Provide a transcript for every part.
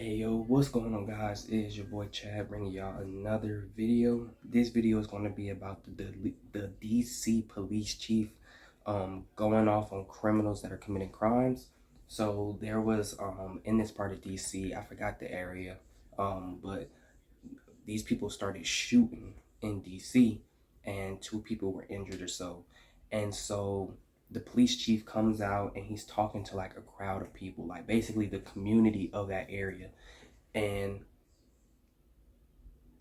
Hey yo, what's going on guys? It is your boy Chad bringing y'all another video. This video is going to be about the DC police chief going off on criminals that are committing crimes. So there was in this part of DC, I forgot the area, but these people started shooting in DC and two people were injured or so. And so the police chief comes out and he's talking to like a crowd of people, like basically the community of that area. And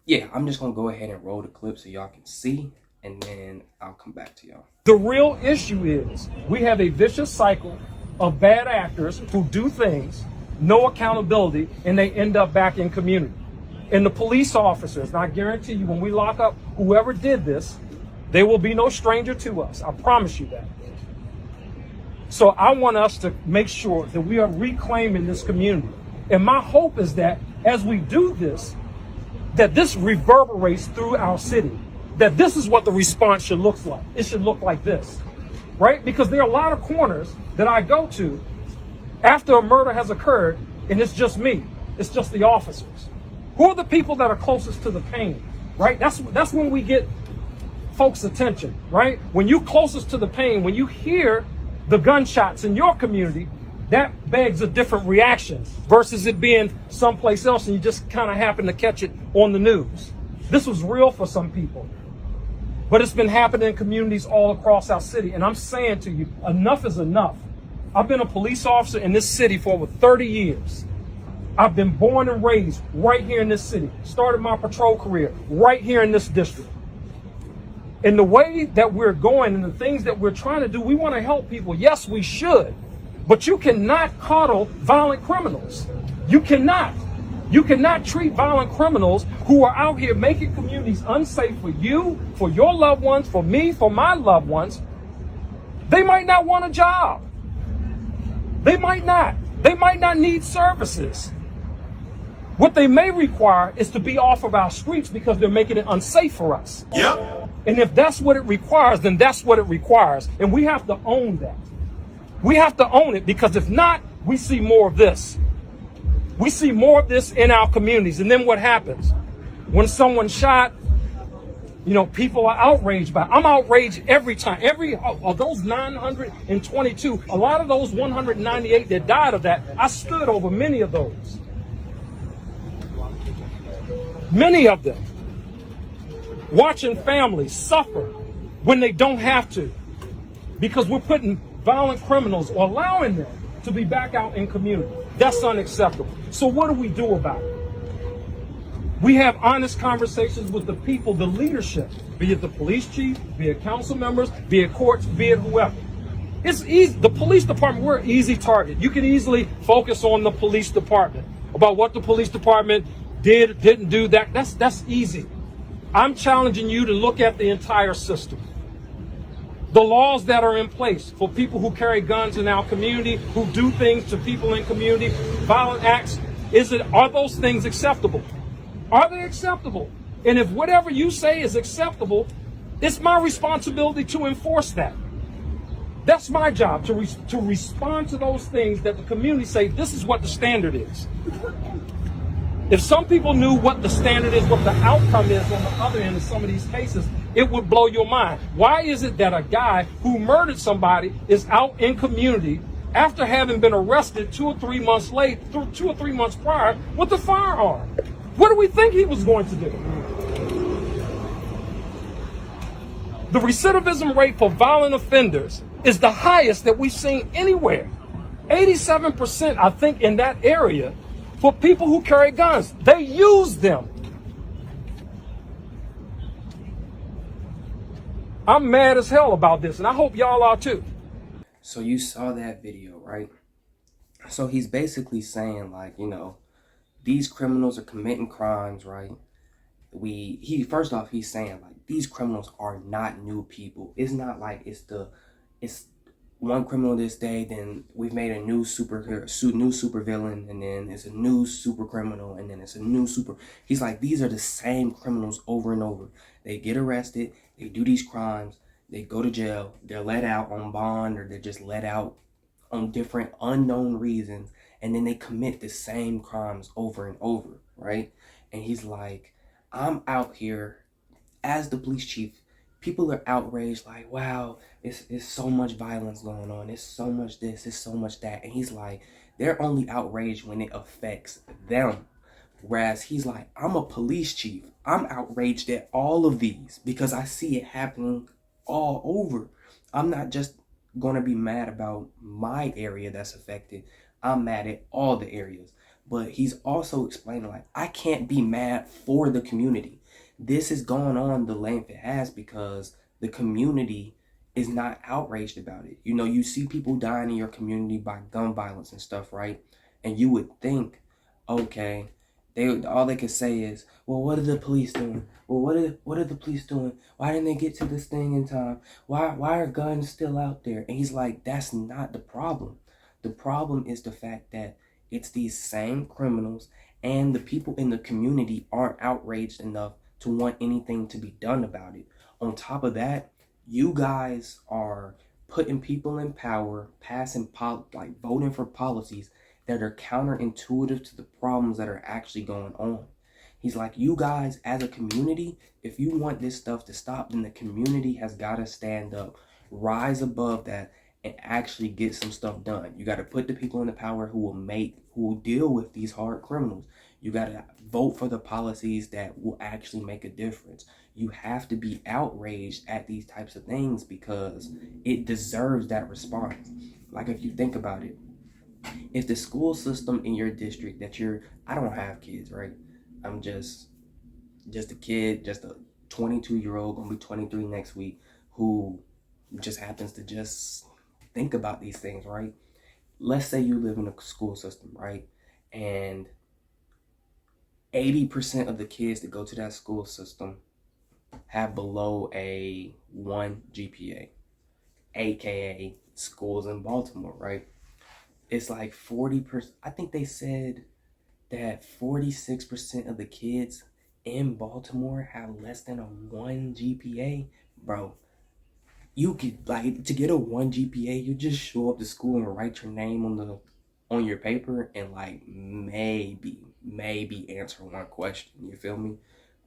yeah, I'm just gonna go ahead and roll the clip so y'all can see, and then I'll come back to y'all. The real issue is we have a vicious cycle of bad actors who do things, no accountability, and they end up back in community. And the police officers, and I guarantee you, when we lock up whoever did this, they will be no stranger to us. I promise you that. So I want us to make sure that we are reclaiming this community. And my hope is that as we do this, that this reverberates through our city, that this is what the response should look like. It should look like this, right? Because there are a lot of corners that I go to after a murder has occurred, and it's just me. It's just the officers. Who are the people that are closest to the pain, right? That's when we get folks' attention, right? When you closest to the pain, when you hear the gunshots in your community, that begs a different reaction versus it being someplace else and you just kind of happen to catch it on the news. This was real for some people, but it's been happening in communities all across our city. And I'm saying to you, enough is enough. I've been a police officer in this city for over 30 years. I've been born and raised right here in this city. Started my patrol career right here in this district. And the way that we're going and the things that we're trying to do, we want to help people. Yes, we should. But you cannot coddle violent criminals. You cannot. You cannot treat violent criminals who are out here making communities unsafe for you, for your loved ones, for me, for my loved ones. They might not want a job. They might not. They might not need services. What they may require is to be off of our streets because they're making it unsafe for us. Yep. And if that's what it requires, then that's what it requires. And we have to own that. We have to own it, because if not, we see more of this. We see more of this in our communities. And then what happens? When someone's shot, people are outraged by it. I'm outraged every time. Of those 922, a lot of those 198 that died of that, I stood over many of those. Many of them. Watching families suffer when they don't have to, because we're putting violent criminals or allowing them to be back out in community. That's unacceptable. So what do we do about it? We have honest conversations with the people, the leadership, be it the police chief, be it council members, be it courts, be it whoever. It's easy. The police department, we're an easy target. You can easily focus on the police department, about what the police department did, didn't do. That's easy. I'm challenging you to look at the entire system. The laws that are in place for people who carry guns in our community, who do things to people in community, violent acts, are those things acceptable? Are they acceptable? And if whatever you say is acceptable, it's my responsibility to enforce that. That's my job, to respond to those things that the community say, this is what the standard is. If some people knew what the standard is, what the outcome is on the other end of some of these cases, it would blow your mind. Why is it that a guy who murdered somebody is out in community after having been arrested 2 or 3 months prior with a firearm? What do we think he was going to do? The recidivism rate for violent offenders is the highest that we've seen anywhere. 87%, I think, in that area. For people who carry guns, they use them. I'm mad as hell about this, and I hope y'all are too. So you saw that video, right? So he's basically saying, like, these criminals are committing crimes, right? First off, he's saying, like, these criminals are not new people. It's not like it's one criminal this day, then we've made a new super villain, and then it's a new super criminal, and then it's a new super. He's like, these are the same criminals over and over. They get arrested, they do these crimes, they go to jail, they're let out on bond, or they're just let out on different unknown reasons, and then they commit the same crimes over and over, right? And he's like, I'm out here as the police chief. People are outraged, like, wow, it's so much violence going on. It's so much this, it's so much that. And he's like, they're only outraged when it affects them. Whereas he's like, I'm a police chief. I'm outraged at all of these because I see it happening all over. I'm not just going to be mad about my area that's affected. I'm mad at all the areas. But he's also explaining, like, I can't be mad for the community. This is going on the length it has because the community is not outraged about it. You know, you see people dying in your community by gun violence and stuff, right? And you would think, okay, all they can say is, well, what are the police doing? Well, what are the police doing? Why didn't they get to this thing in time? Why are guns still out there? And he's like, that's not the problem. The problem is the fact that it's these same criminals and the people in the community aren't outraged enough to want anything to be done about it. On top of that, you guys are putting people in power, voting for policies that are counterintuitive to the problems that are actually going on. He's like, you guys as a community, if you want this stuff to stop, then the community has got to stand up, rise above that, and actually get some stuff done. You got to put the people in the power who will deal with these hard criminals. You got to vote for the policies that will actually make a difference. You have to be outraged at these types of things because it deserves that response. Like, if you think about it, if the school system in your district I don't have kids, right? I'm just a kid, just a 22-year-old, gonna be 23 next week, who just happens to just think about these things, right? Let's say you live in a school system, right? And 80% of the kids that go to that school system have below a 1 GPA, aka schools in Baltimore, right? It's like 40%. I think they said that 46% of the kids in Baltimore have less than a 1 GPA. Bro, you could, like, to get a 1 GPA, you just show up to school and write your name on your paper and, like, maybe answer one question. You feel me?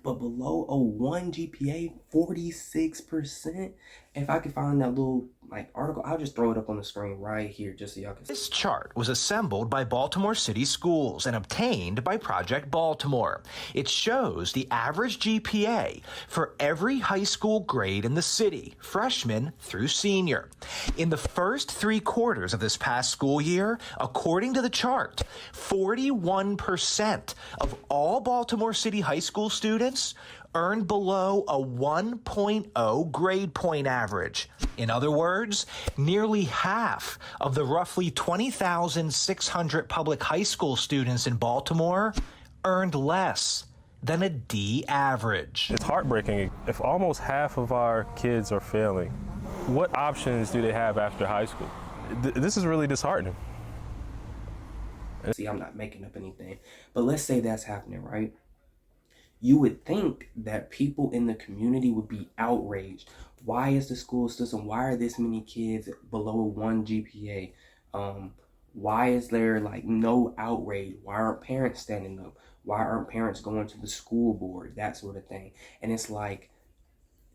But below a 1 GPA, 46%. If I could find that little article, I'll just throw it up on the screen right here just so y'all can see. This chart was assembled by Baltimore City Schools and obtained by Project Baltimore. It shows the average GPA for every high school grade in the city, freshman through senior. In the first 3 quarters of this past school year, according to the chart, 41% of all Baltimore City high school students earned below a 1.0 grade point average. In other words, nearly half of the roughly 20,600 public high school students in Baltimore earned less than a D average. It's heartbreaking. If almost half of our kids are failing, what options do they have after high school? This is really disheartening. See, I'm not making up anything, but let's say that's happening, right? You would think that people in the community would be outraged. Why is the school system, why are this many kids below 1 GPA? Why is there no outrage? Why aren't parents standing up? Why aren't parents going to the school board? That sort of thing. And it's like,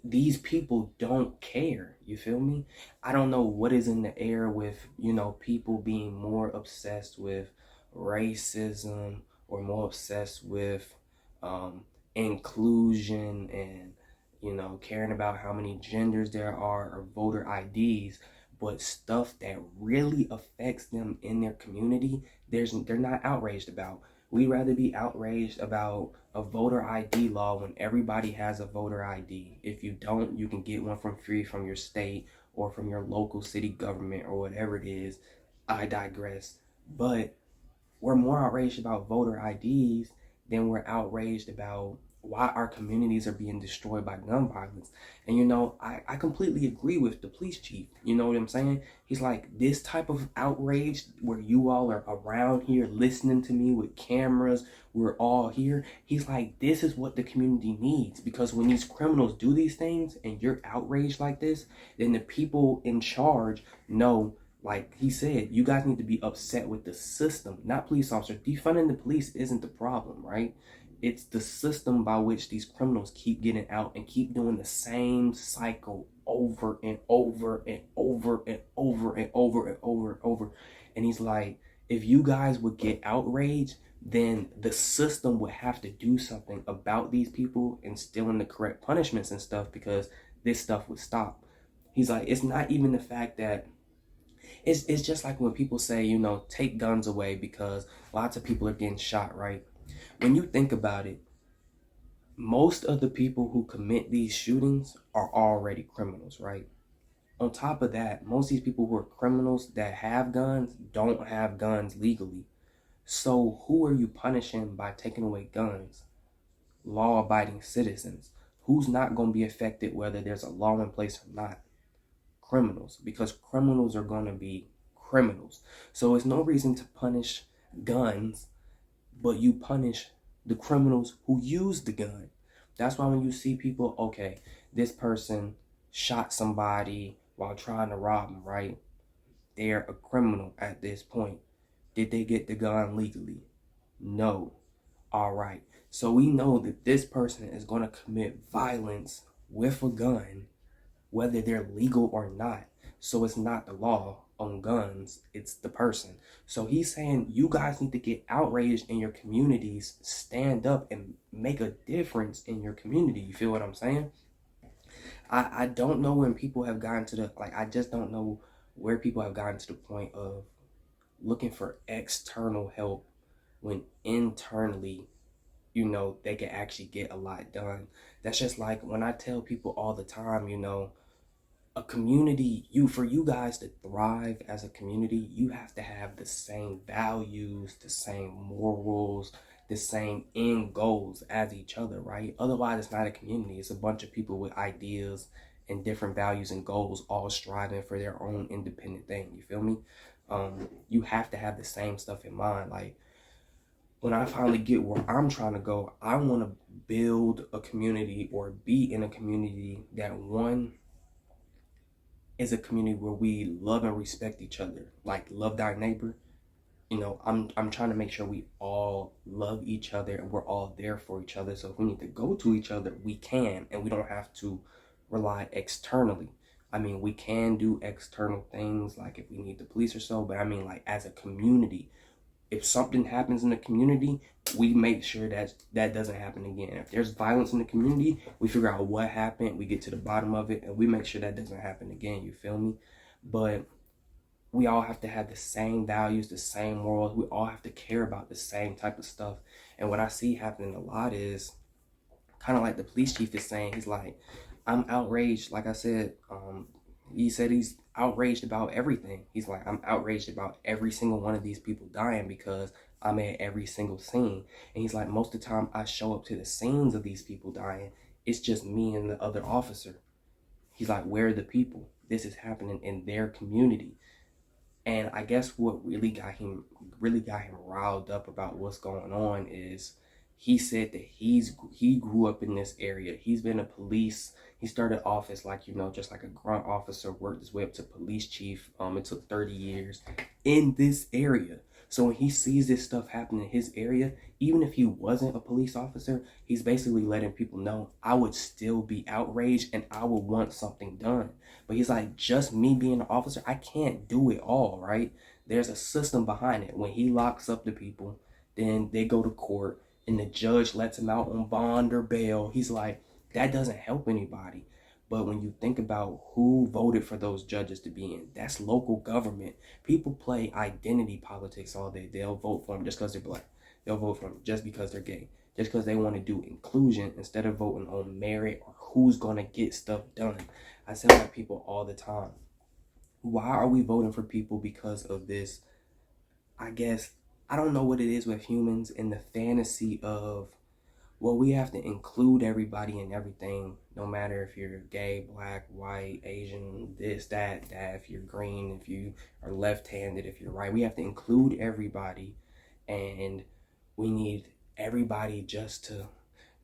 these people don't care. You feel me? I don't know what is in the air with, people being more obsessed with racism or more obsessed with inclusion and caring about how many genders there are or voter IDs, but stuff that really affects them in their community, they're not outraged about. We'd rather be outraged about a voter ID law when everybody has a voter ID. If you don't, you can get one for free from your state or from your local city government or whatever it is. I digress. But we're more outraged about voter IDs than we're outraged about why our communities are being destroyed by gun violence. And I completely agree with the police chief. You know what I'm saying? He's like, this type of outrage where you all are around here listening to me with cameras, we're all here. He's like, this is what the community needs, because when these criminals do these things and you're outraged like this, then the people in charge know Like he said, you guys need to be upset with the system, not police officers. Defunding the police isn't the problem, right? It's the system by which these criminals keep getting out and keep doing the same cycle over and over and over and over and over and over and over. And he's like, if you guys would get outraged, then the system would have to do something about these people, instilling the correct punishments and stuff, because this stuff would stop. He's like, it's not even the fact that it's just like when people say, you know, take guns away because lots of people are getting shot, right? When you think about it, most of the people who commit these shootings are already criminals, right? On top of that, most of these people who are criminals that have guns don't have guns legally. So who are you punishing by taking away guns? Law-abiding citizens. Who's not going to be affected whether there's a law in place or not? Criminals, because criminals are going to be criminals. So it's no reason to punish guns, but you punish the criminals who use the gun. That's why when you see people, okay, this person shot somebody while trying to rob them, right? They're a criminal at this point. Did they get the gun legally? No. All right. So we know that this person is going to commit violence with a gun, whether they're legal or not. So it's not the law on guns, it's the person. So he's saying you guys need to get outraged in your communities, stand up and make a difference in your community. You feel what I'm saying? I don't know when people have gotten to the, like, I just don't know where people have gotten to the point of looking for external help when internally, you know, they can actually get a lot done. That's just like when I tell people all the time, you know, a community, for you guys to thrive as a community, you have to have the same values, the same morals, the same end goals as each other, right? Otherwise, it's not a community. It's a bunch of people with ideas and different values and goals, all striving for their own independent thing. You feel me? You have to have the same stuff in mind. Like, when I finally get where I'm trying to go, I want to build a community or be in a community that, one, is a community where we love and respect each other, like love thy neighbor. You know, I'm trying to make sure we all love each other and we're all there for each other. So if we need to go to each other, we can, and we don't have to rely externally. I mean, we can do external things, like if we need the police or so, but I mean, like, as a community, if something happens in the community, we make sure that that doesn't happen again. If there's violence in the community, we figure out what happened, we get to the bottom of it, and we make sure that doesn't happen again. You feel me? But we all have to have the same values, the same morals. We all have to care about the same type of stuff. And what I see happening a lot is kind of like the police chief is saying. He's like, I'm outraged. Like I said, he said he's outraged about everything. He's like, I'm outraged about every single one of these people dying because I'm at every single scene. And he's like, most of the time I show up to the scenes of these people dying, it's just me and the other officer. He's like, where are the people? This is happening in their community. And I guess what really got him riled up about what's going on is he said that he grew up in this area. He's been a police. He started off as, like, you know, just like a grunt officer, worked his way up to police chief. It took 30 years in this area. So when he sees this stuff happen in his area, even if he wasn't a police officer, he's basically letting people know, I would still be outraged and I would want something done. But he's like, just me being an officer, I can't do it all, right? There's a system behind it. When he locks up the people, then they go to court and the judge lets him out on bond or bail. He's like, that doesn't help anybody. But when you think about who voted for those judges to be in, that's local government. People play identity politics all day. They'll vote for them just because they're black. They'll vote for them just because they're gay. Just because they want to do inclusion instead of voting on merit or who's going to get stuff done. I say that to people all the time. Why are we voting for people because of this? I guess, I don't know what it is with humans and the fantasy of, well, we have to include everybody in everything, no matter if you're gay, black, white, Asian, this, that, if you're green, if you are left-handed, if you're right. We have to include everybody, and we need everybody just to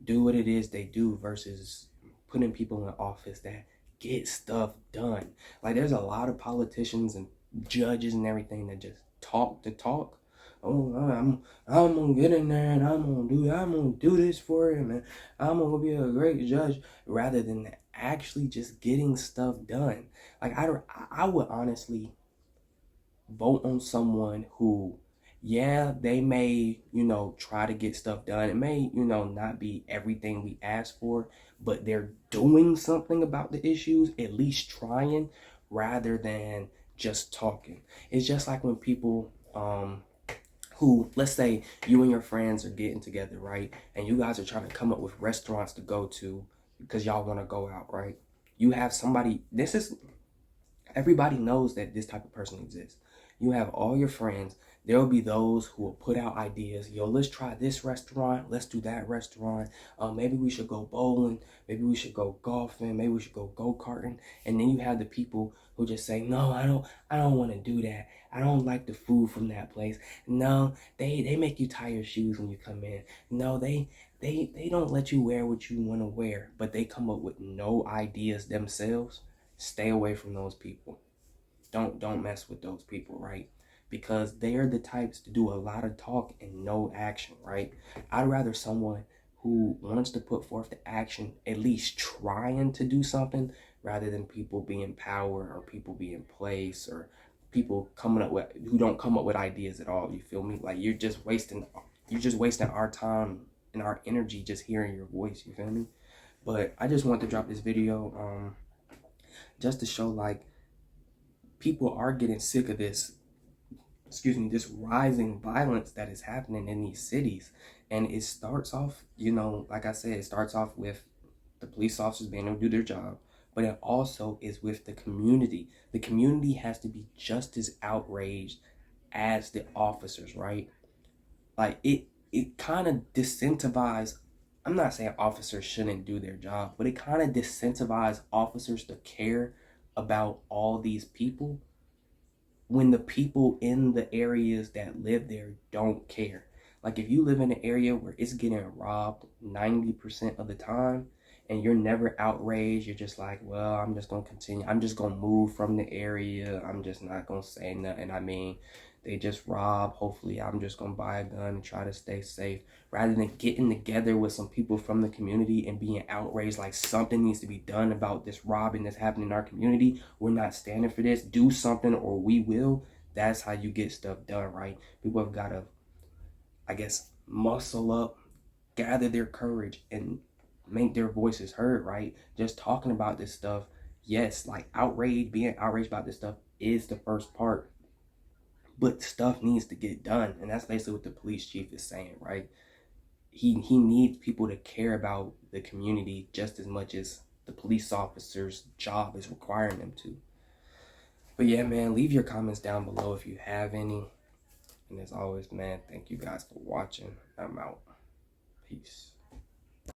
do what it is they do versus putting people in office that get stuff done. Like, there's a lot of politicians and judges and everything that just talk the talk. Oh, I'm gonna get in there and I'm gonna do this for him, and I'm gonna be a great judge, rather than actually just getting stuff done. Like I would honestly vote on someone who, yeah, they may, try to get stuff done. It may, not be everything we ask for, but they're doing something about the issues, at least trying, rather than just talking. It's just like when people, who, let's say you and your friends are getting together, right? And you guys are trying to come up with restaurants to go to because y'all want to go out, right? You have somebody, everybody knows that this type of person exists. You have all your friends. There will be those who will put out ideas. Yo, let's try this restaurant. Let's do that restaurant. Maybe we should go bowling. Maybe we should go golfing. Maybe we should go go-karting. And then you have the people who just say, no, I don't want to do that. I don't like the food from that place. No, they make you tie your shoes when you come in. No, they don't let you wear what you want to wear, but they come up with no ideas themselves. Stay away from those people. Don't mess with those people, right? Because they are the types to do a lot of talk and no action, right? I'd rather someone who wants to put forth the action, at least trying to do something, rather than people being power or people being place or people who don't come up with ideas at all. You feel me? Like you're just wasting our time and our energy just hearing your voice. You feel me? But I just wanted to drop this video, just to show like people are getting sick of this rising violence that is happening in these cities. And it starts off, like I said, it starts off with the police officers being able to do their job, but it also is with the community. The community has to be just as outraged as the officers, right? Like it kind of disincentivizes. I'm not saying officers shouldn't do their job, but it kind of disincentivizes officers to care about all these people when the people in the areas that live there don't care. Like if you live in an area where it's getting robbed 90% of the time and you're never outraged, you're just like, well, I'm just going to continue. I'm just going to move from the area. I'm just not going to say nothing. I mean, they just rob. Hopefully, I'm just going to buy a gun and try to stay safe. Rather than getting together with some people from the community and being outraged like something needs to be done about this robbing that's happening in our community. We're not standing for this. Do something or we will. That's how you get stuff done, right? People have got to, I guess, muscle up, gather their courage, and make their voices heard, right? Just talking about this stuff, yes, like being outraged about this stuff is the first part. But stuff needs to get done. And that's basically what the police chief is saying, right? He needs people to care about the community just as much as the police officer's job is requiring them to. But yeah, man, leave your comments down below if you have any. And as always, man, thank you guys for watching. I'm out. Peace.